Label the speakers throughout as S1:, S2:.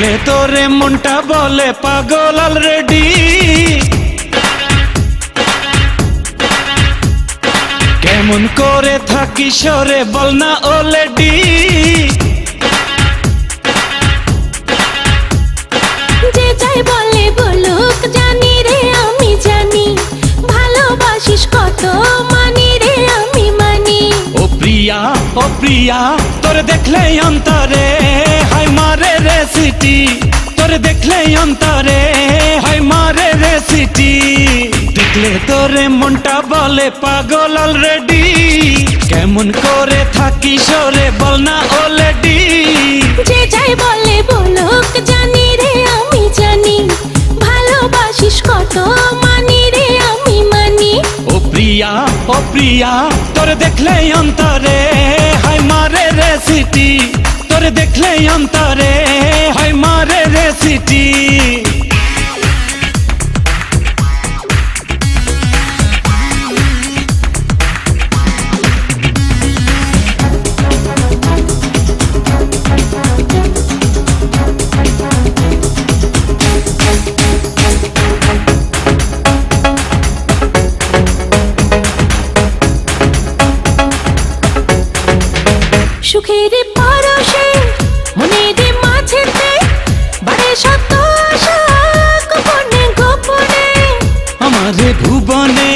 S1: দেখলে তোরে মনটা বলে পাগল অলরেডি। কেমন করে থাকি সরে বল না অলরেডি।
S2: যে যাই বলে বলুক জানি রে আমি জানি, ভালোবাসিস কত মানি রে আমি মানি।
S1: ও প্রিয়া তোরে দেখলে অন্তরে হায় মারে রে সিটি। তোরে দেখলে অন্তরে হায় মারে রে সিটি। দেখলে তোরে মনটা বলে পাগল অলরেডি। কেমন করে থাকি সরে বল না অলরেডি।
S2: যে যাই বলে বলুক জানি রে আমি জানি, ভালোবাসিস কত মানি রে আমি মানি।
S1: ও প্রিয়া তোরে দেখলে অন্তরে হায় মারে রে সিটি। তোরে দেখলে অন্তরে হায় মারে রে সিটি।
S2: সুখের পরশে মনের মাঝেতে বাড়ে শত আশা গোপনে গোপনে।
S1: আমারে ভুবনে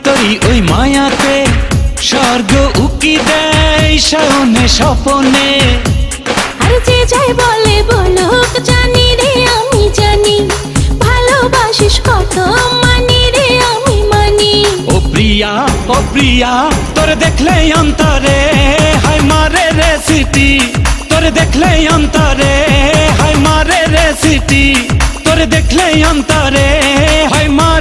S1: তোরি ওই মায়াতে স্বর্গ উকি দেয় শয়নে স্বপনে।
S2: আর যে যাই বলে বলুক জানি রে আমি জানি, ভালোবাসিস কত মানি রে আমি মানি।
S1: ও প্রিয়া তোরে দেখলে অন্তরে হায় মারে রে সিটি। তোরে দেখলে অন্তরে হায় মারে রে সিটি। তোরে দেখলে অন্তরে হায় মারে